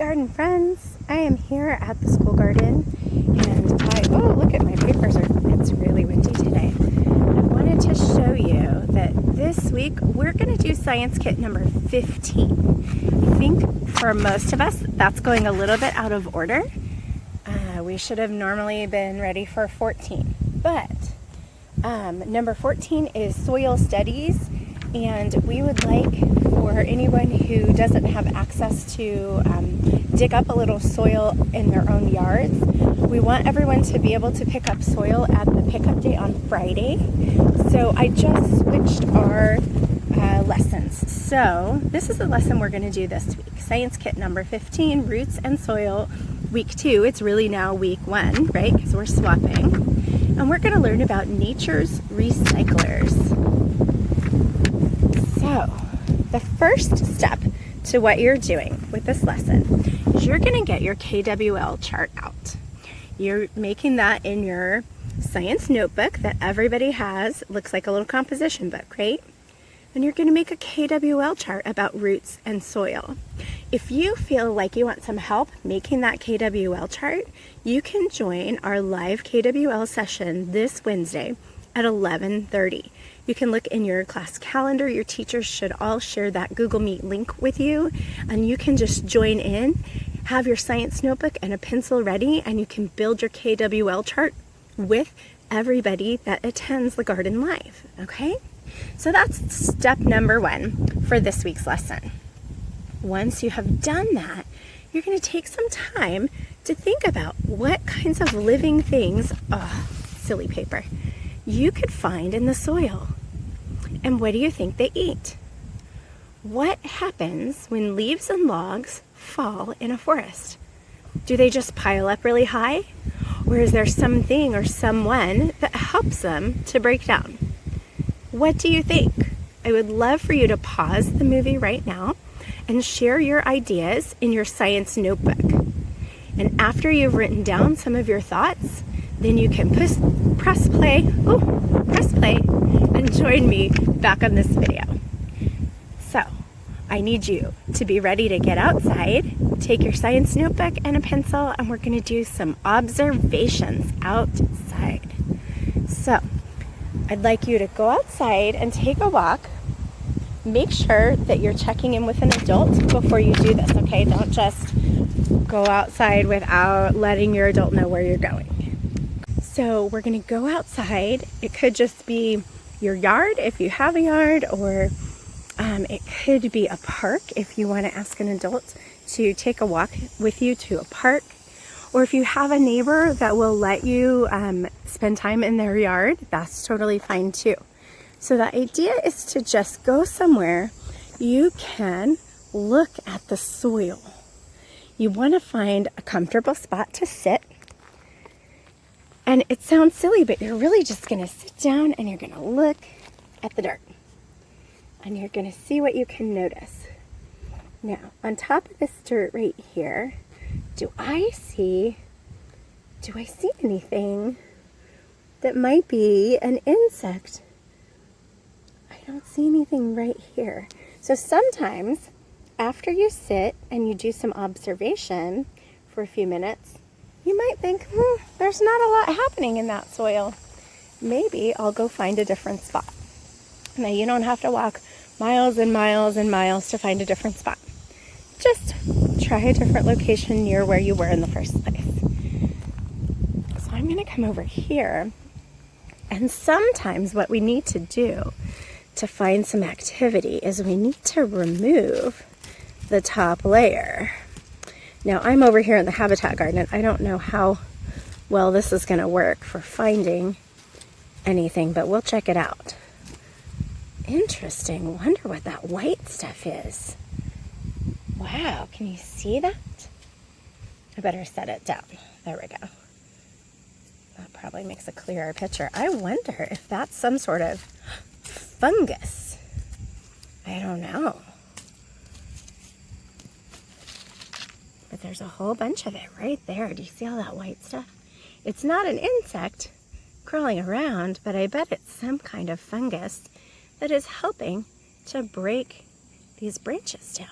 Garden friends, I am here at the school garden and oh look at my papers, it's really windy today. I wanted to show you that this week we're going to do science kit number 15. I think for most of us that's going a little bit out of order. We should have normally been ready for 14, but number 14 is soil studies, and we would like for anyone who doesn't have access to dig up a little soil in their own yards. We want everyone to be able to pick up soil at the pickup day on Friday. So I just switched our lessons. So this is the lesson we're going to do this week. Science kit number 15, roots and soil, week 2. It's really now week 1, right? Because we're swapping. And we're going to learn about nature's recyclers. So the first step to what you're doing with this lesson is you're going to get your KWL chart out. You're making that in your science notebook that everybody has. It looks like a little composition book, right? And you're going to make a KWL chart about roots and soil. If you feel like you want some help making that KWL chart, you can join our live KWL session this Wednesday at 11:30. You can look in your class calendar. Your teachers should all share that Google Meet link with you, and you can just join in, have your science notebook and a pencil ready, and you can build your KWL chart with everybody that attends the Garden Live, okay? So that's step number 1 for this week's lesson. Once you have done that, you're going to take some time to think about what kinds of living things, silly paper, you could find in the soil. And what do you think they eat? What happens when leaves and logs fall in a forest? Do they just pile up really high? Or is there something or someone that helps them to break down? What do you think? I would love for you to pause the movie right now and share your ideas in your science notebook. And after you've written down some of your thoughts, then you can press play and join me back on this video. So I need you to be ready to get outside, take your science notebook and a pencil, and we're going to do some observations outside. So I'd like you to go outside and take a walk. Make sure that you're checking in with an adult before you do this, okay? Don't just go outside without letting your adult know where you're going. So we're going to go outside. It could just be your yard if you have a yard, or it could be a park if you want to ask an adult to take a walk with you to a park. Or if you have a neighbor that will let you spend time in their yard, that's totally fine too. So the idea is to just go somewhere you can look at the soil. You want to find a comfortable spot to sit. And it sounds silly, but you're really just going to sit down and you're going to look at the dirt. And you're going to see what you can notice. Now, on top of this dirt right here, do I see anything that might be an insect? I don't see anything right here. So sometimes after you sit and you do some observation for a few minutes, you might think, there's not a lot happening in that soil. Maybe I'll go find a different spot. Now, you don't have to walk miles and miles and miles to find a different spot. Just try a different location near where you were in the first place. So I'm going to come over here, and sometimes what we need to do to find some activity is we need to remove the top layer. Now I'm over here in the habitat garden. I don't know how well this is going to work for finding anything, but we'll check it out. Interesting. Wonder what that white stuff is. Wow, can you see that? I better set it down. There we go. That probably makes a clearer picture. I wonder if that's some sort of fungus. I don't know. But there's a whole bunch of it right there. Do you see all that white stuff? It's not an insect crawling around, but I bet it's some kind of fungus that is helping to break these branches down.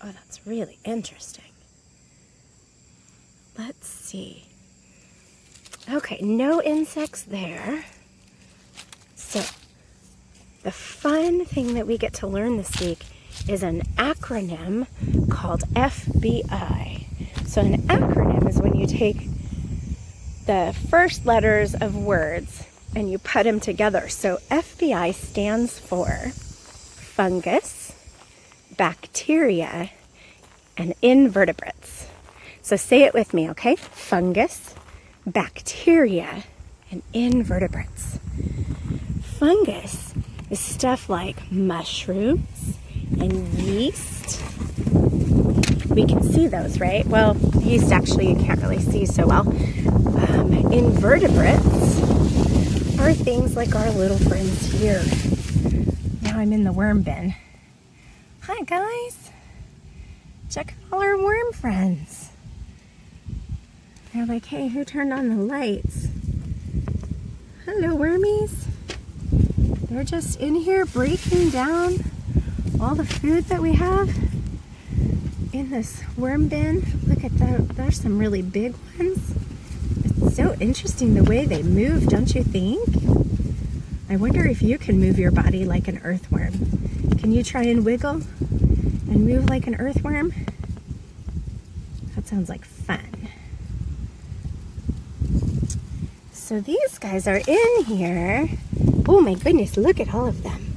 Oh, that's really interesting. Let's see. Okay, no insects there. So, the fun thing that we get to learn this week is an acronym called FBI. So an acronym is when you take the first letters of words and you put them together. So FBI stands for fungus, bacteria, and invertebrates. So say it with me, okay? Fungus, bacteria, and invertebrates. Fungus is stuff like mushrooms and yeast. We can see those, right? Well, yeast actually you can't really see so well. Invertebrates are things like our little friends here. Now I'm in the worm bin. Hi guys. Check out all our worm friends. They're like, hey, who turned on the lights? Hello, wormies. They're just in here breaking down all the food that we have in this worm bin. Look at that. There's some really big ones. It's so interesting the way they move, don't you think? I wonder if you can move your body like an earthworm. Can you try and wiggle and move like an earthworm? That sounds like fun. So these guys are in here. Oh my goodness, look at all of them.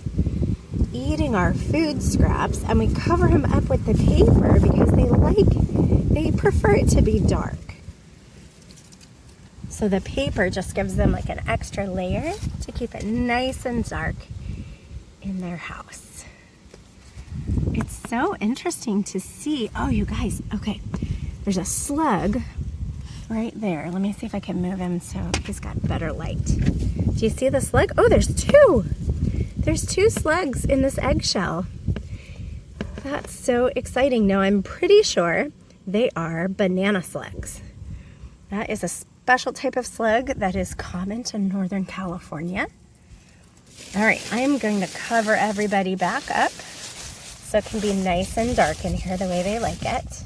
Eating our food scraps, and we cover them up with the paper because they prefer it to be dark. So the paper just gives them like an extra layer to keep it nice and dark in their house. It's so interesting to see. Oh, you guys, okay. There's a slug right there. Let me see if I can move him so he's got better light. Do you see the slug? Oh, there's two. There's two slugs in this eggshell. That's so exciting. Now, I'm pretty sure they are banana slugs. That is a special type of slug that is common to Northern California. All right, I am going to cover everybody back up so it can be nice and dark in here the way they like it.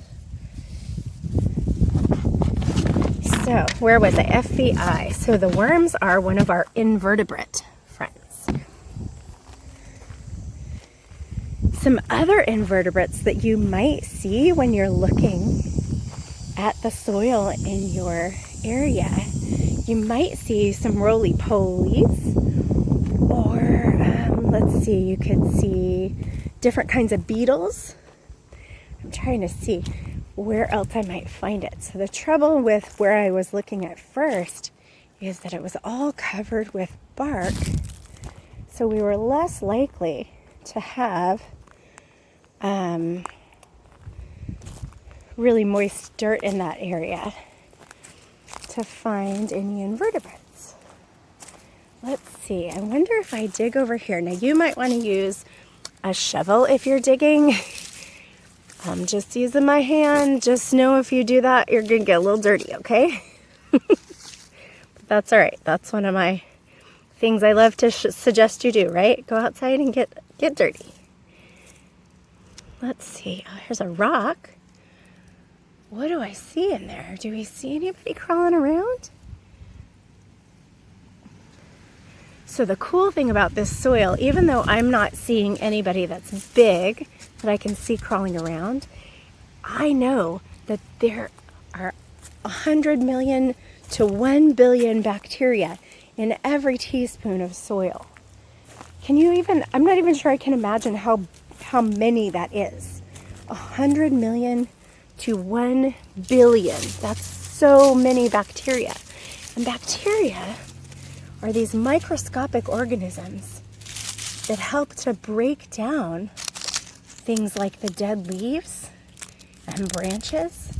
So, where was I? FBI. So the worms are one of our invertebrate friends. Some other invertebrates that you might see when you're looking at the soil in your area, you might see some roly-polies, or let's see, you could see different kinds of beetles. I'm trying to see where else I might find it. So the trouble with where I was looking at first is that it was all covered with bark. So we were less likely to have really moist dirt in that area to find any invertebrates. Let's see, I wonder if I dig over here. Now you might want to use a shovel if you're digging. I'm just using my hand. Just know if you do that, you're going to get a little dirty, okay? But that's all right. That's one of my things I love to suggest you do, right? Go outside and get dirty. Let's see. Oh, here's a rock. What do I see in there? Do we see anybody crawling around? So the cool thing about this soil, even though I'm not seeing anybody that's big that I can see crawling around, I know that there are 100 million to 1 billion bacteria in every teaspoon of soil. Can you even, I'm not even sure I can imagine how many that is. 100 million to 1 billion. That's so many bacteria. And bacteria are these microscopic organisms that help to break down things like the dead leaves and branches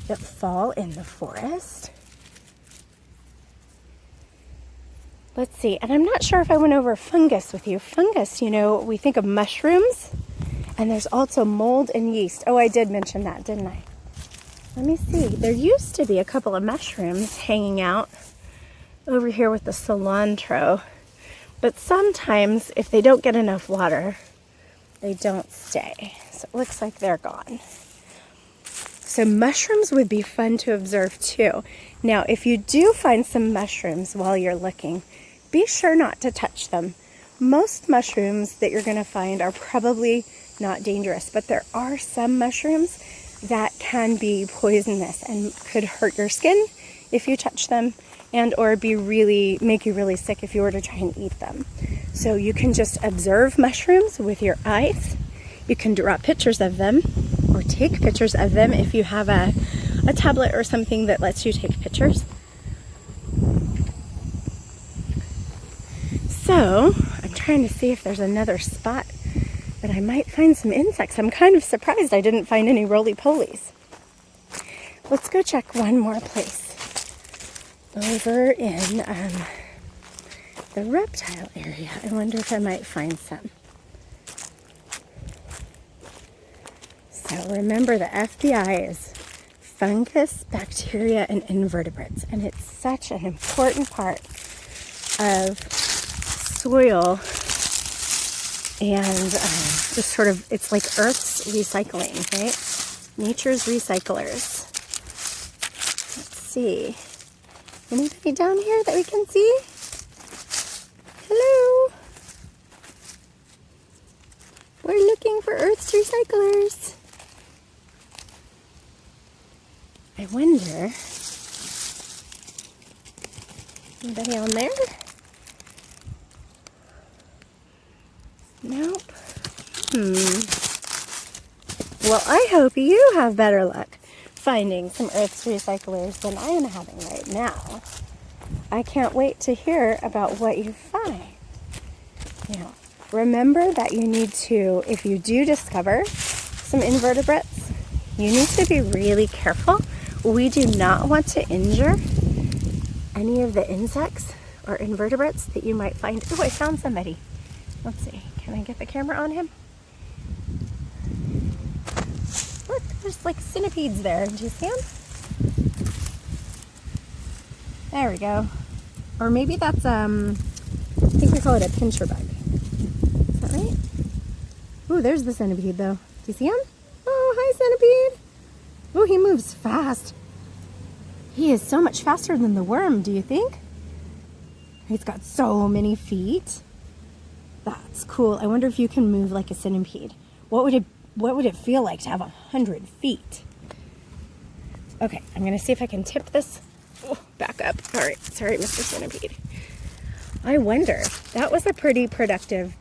that fall in the forest. Let's see, and I'm not sure if I went over fungus with you. Fungus, you know, we think of mushrooms, and there's also mold and yeast. Oh, I did mention that, didn't I? Let me see. There used to be a couple of mushrooms hanging out over here with the cilantro, but sometimes if they don't get enough water, they don't stay. So mushrooms. It looks like they're gone. So mushrooms would be fun to observe too. Now, if you do find some mushrooms while you're looking, be sure not to touch them. Most mushrooms that you're going to find are probably not dangerous, but there are some mushrooms that can be poisonous and could hurt your skin if you touch them, and or make you really sick if you were to try and eat them. So you can just observe mushrooms with your eyes. You can draw pictures of them or take pictures of them if you have a tablet or something that lets you take pictures. So I'm trying to see if there's another spot that I might find some insects. I'm kind of surprised I didn't find any roly-polies. Let's go check one more place. Over in the reptile area. I wonder if I might find some. So remember, the FBI is fungus, bacteria, and invertebrates. And it's such an important part of soil and just sort of, it's like Earth's recycling, right? Nature's recyclers. Let's see. Anybody down here that we can see? Hello? We're looking for Earth's recyclers. I wonder, anybody on there? Nope. Well, I hope you have better luck finding some Earth's recyclers than I am having right now. I can't wait to hear about what you find. Now, remember that you need to, if you do discover some invertebrates, you need to be really careful. We do not want to injure any of the insects or invertebrates that you might find. Oh, I found somebody. Let's see. Can I get the camera on him? Look, there's like centipedes there. Do you see them? There we go. Or maybe that's, I think we call it a pincher bug. Is that right? Ooh, there's the centipede though. Do you see him? Oh, hi centipede. Oh, he moves fast. He is so much faster than the worm, do you think? He's got so many feet. That's cool. I wonder if you can move like a centipede. What would it feel like to have 100 feet? Okay, I'm gonna see if I can tip this. Oh, back up. All right, sorry, Mr. Centipede. I wonder, that was a pretty productive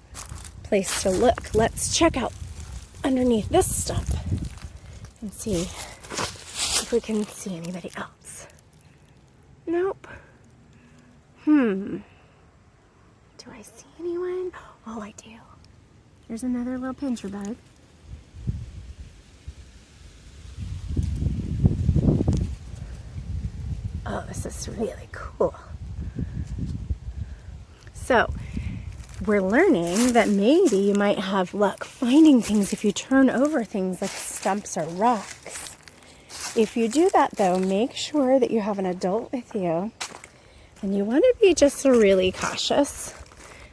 place to look. Let's check out underneath this stump and see if we can see anybody else. Nope. Do I see anyone? Oh, I do. There's another little pincher bug. Oh, this is really cool. So, we're learning that maybe you might have luck finding things if you turn over things like stumps or rocks. If you do that though, make sure that you have an adult with you, and you want to be just really cautious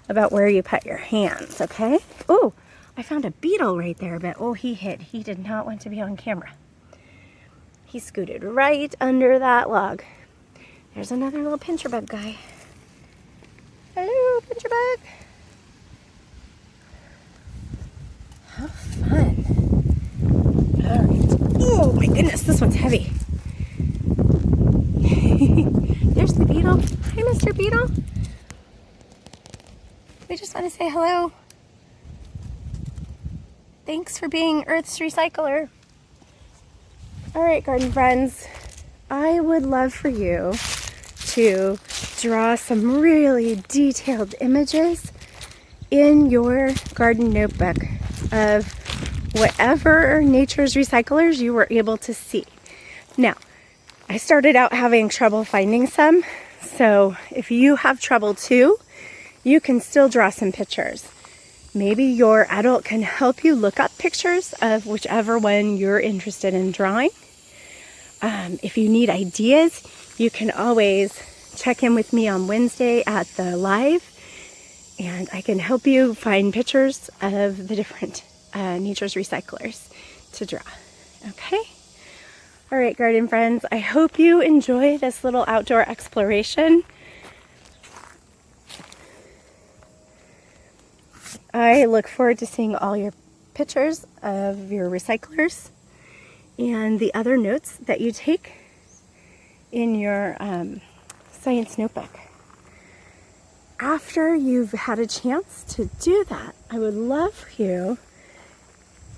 about where you put your hands, okay? Oh, I found a beetle right there, but oh, he did not want to be on camera. He scooted right under that log. There's another little pincher bug guy. Hello, pincher bug. How fun. All right. Oh my goodness, this one's heavy. There's the beetle. Hi, Mr. Beetle. We just want to say hello. Thanks for being Earth's recycler. All right, garden friends. I would love for you to draw some really detailed images in your garden notebook of whatever nature's recyclers you were able to see. Now, I started out having trouble finding some, so if you have trouble too, you can still draw some pictures. Maybe your adult can help you look up pictures of whichever one you're interested in drawing. If you need ideas, you can always check in with me on Wednesday at the live, and I can help you find pictures of the different Nature's Recyclers to draw. Okay? All right, garden friends, I hope you enjoy this little outdoor exploration. I look forward to seeing all your pictures of your recyclers and the other notes that you take in your science notebook. After you've had a chance to do that, I would love you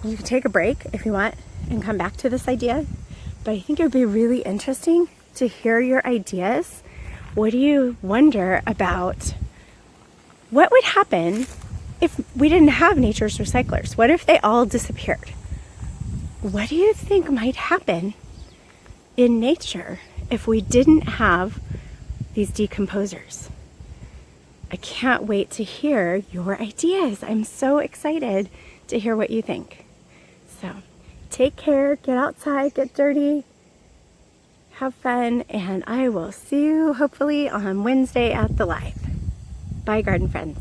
can take a break if you want and come back to this idea, but I think it would be really interesting to hear your ideas. What do you wonder about what would happen if we didn't have Nature's Recyclers? What if they all disappeared? What do you think might happen in nature if we didn't have these decomposers? I can't wait to hear your ideas. I'm so excited to hear what you think. So take care, get outside, get dirty, have fun, and I will see you hopefully on Wednesday at the live. Bye, garden friends.